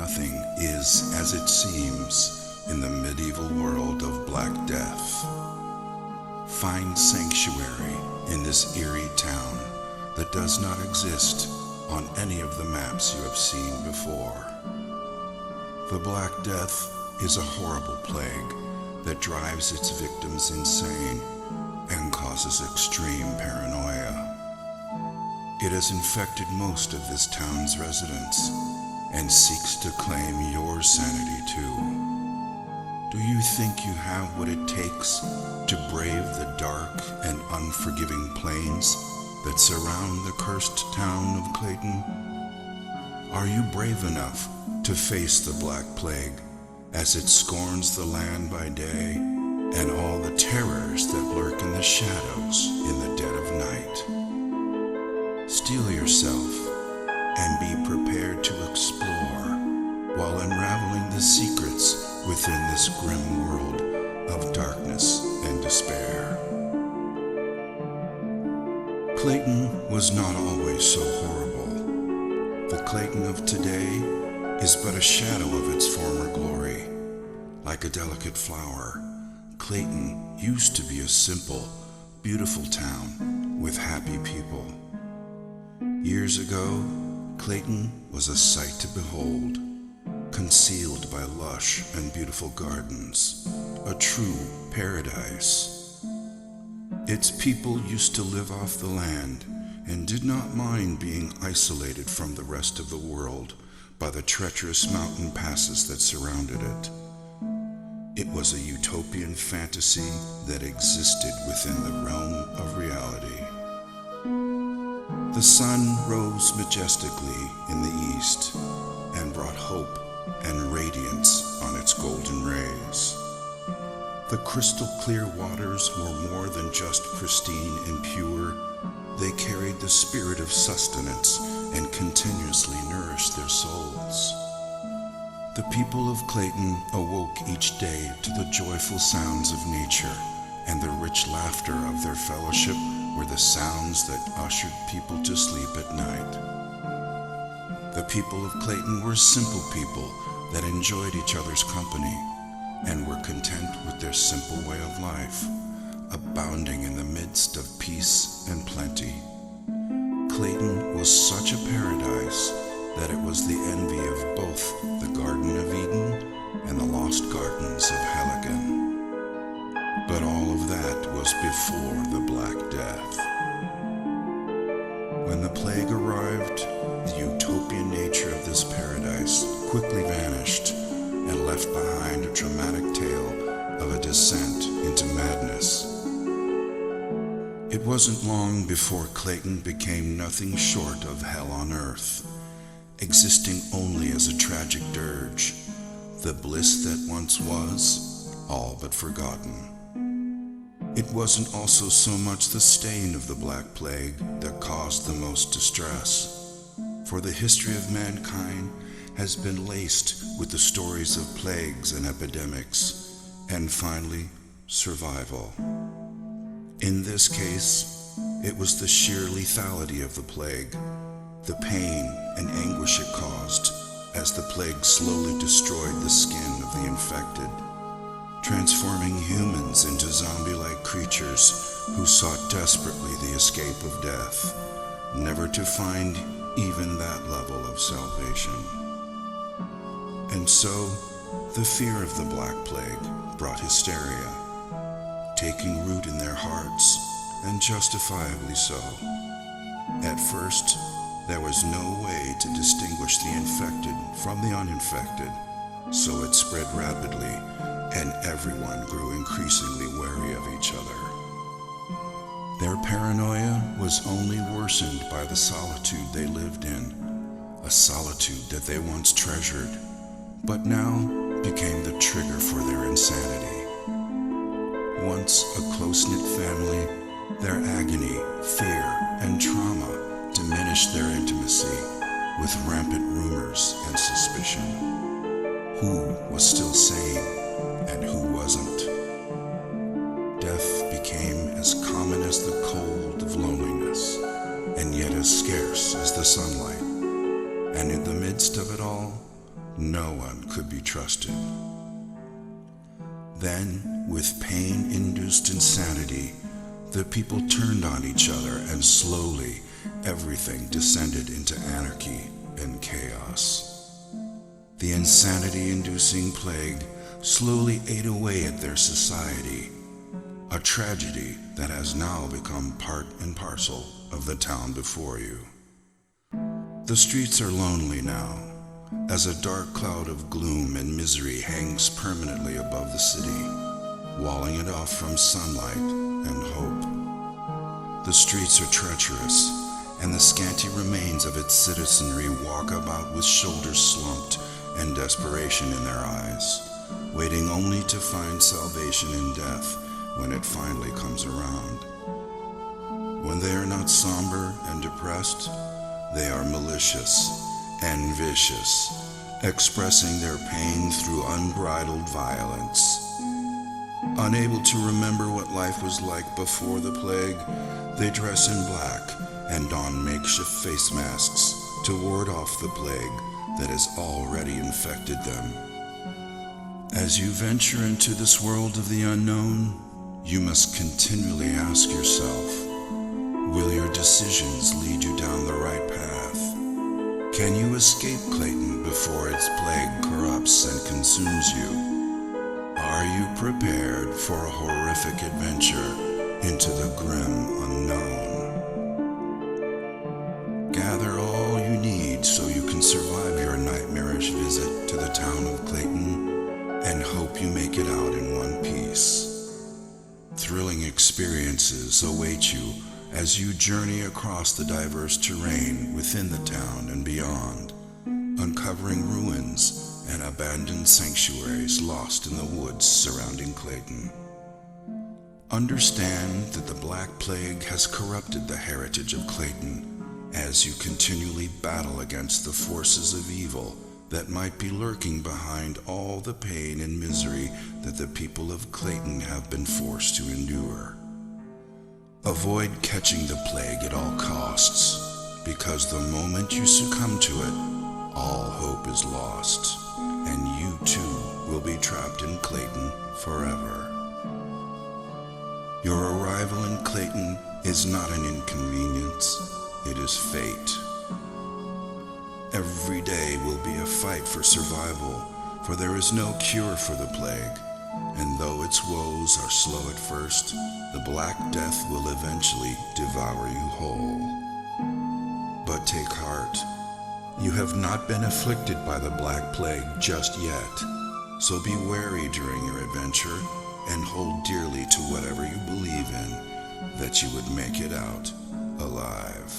nothing is as it seems in the medieval world of Black Death. Find sanctuary in this eerie town that does not exist on any of the maps you have seen before. The Black Death is a horrible plague that drives its victims insane and causes extreme paranoia. It has infected most of this town's residents and seeks to claim your sanity too. Do you think you have what it takes to brave the dark and unforgiving plains that surround the cursed town of Clayton? Are you brave enough to face the Black Plague as it scorns the land by day and all the terrors that lurk in the shadows in the dead of night? Steel yourself and be prepared to explore while unraveling the secrets within this grim world of darkness and despair. Clayton was not always so horrible. The Clayton of today is but a shadow of its former glory. Like a delicate flower, Clayton used to be a simple, beautiful town with happy people. Years ago, Clayton was a sight to behold, concealed by lush and beautiful gardens, a true paradise. Its people used to live off the land and did not mind being isolated from the rest of the world by the treacherous mountain passes that surrounded it. It was a utopian fantasy that existed within the realm of reality. The sun rose majestically in the east and brought hope and radiance on its golden rays. The crystal clear waters were more than just pristine and pure. They carried the spirit of sustenance and continuously nourished their souls. The people of Clayton awoke each day to the joyful sounds of nature, and the rich laughter of their fellowship were the sounds that ushered people to sleep at night. The people of Clayton were simple people that enjoyed each other's company and were content with their simple way of life, abounding in the midst of peace and plenty. Clayton was such a paradise that it was the envy of both the Garden of Eden and the lost gardens of Helican. But all of that was before the Black Death. When the plague arrived, the utopian nature of this paradise quickly vanished and left behind a dramatic tale of a descent into madness. It wasn't long before Clayton became nothing short of hell on earth, existing only as a tragic dirge, the bliss that once was, all but forgotten. It wasn't also so much the stain of the Black Plague that caused the most distress, for the history of mankind has been laced with the stories of plagues and epidemics, and finally, survival. In this case, it was the sheer lethality of the plague, the pain and anguish it caused as the plague slowly destroyed the skin of the infected, transforming humans into zombie-like creatures who sought desperately the escape of death, never to find even that level of salvation. And so, the fear of the Black Plague brought hysteria, taking root in their hearts, and justifiably so. At first, there was no way to distinguish the infected from the uninfected, so it spread rapidly, and everyone grew increasingly wary of each other. Their paranoia was only worsened by the solitude they lived in, a solitude that they once treasured, but now became the trigger for their insanity. Once a close-knit family, their agony, fear, and trauma diminished their intimacy with rampant rumors and suspicion. Who was still sane and who wasn't? Death became as common as the cold of loneliness, and yet as scarce as the sunlight. And in the midst of it all, No one could be trusted. Then, with pain-induced insanity, the people turned on each other, and slowly everything descended into anarchy and chaos. The insanity-inducing plague slowly ate away at their society, a tragedy that has now become part and parcel of the town before you. The streets are lonely now, as a dark cloud of gloom and misery hangs permanently above the city, walling it off from sunlight and hope. The streets are treacherous, and the scanty remains of its citizenry walk about with shoulders slumped and desperation in their eyes, waiting only to find salvation in death when it finally comes around. When they are not somber and depressed, they are malicious and vicious, expressing their pain through unbridled violence. Unable to remember what life was like before the plague, they dress in black and don makeshift face masks to ward off the plague that has already infected them. As you venture into this world of the unknown, you must continually ask yourself, will your decisions lead you down the right path? Can you escape Clayton before its plague corrupts and consumes you? Are you prepared for a horrific adventure into the grim unknown? Gather all you need so you can survive your nightmarish visit to the town of Clayton, and hope you make it out in one piece. Thrilling experiences await you as you journey across the diverse terrain within the town and beyond, uncovering ruins and abandoned sanctuaries lost in the woods surrounding Clayton. Understand that the Black Plague has corrupted the heritage of Clayton as you continually battle against the forces of evil that might be lurking behind all the pain and misery that the people of Clayton have been forced to endure. Avoid catching the plague at all costs, because the moment you succumb to it, all hope is lost, and you too will be trapped in Clayton forever. Your arrival in Clayton is not an inconvenience, it is fate. Every day will be a fight for survival, for there is no cure for the plague, and though its woes are slow at first, the Black Death will eventually devour you whole. But take heart, you have not been afflicted by the Black Plague just yet, so be wary during your adventure and hold dearly to whatever you believe in, that you would make it out alive.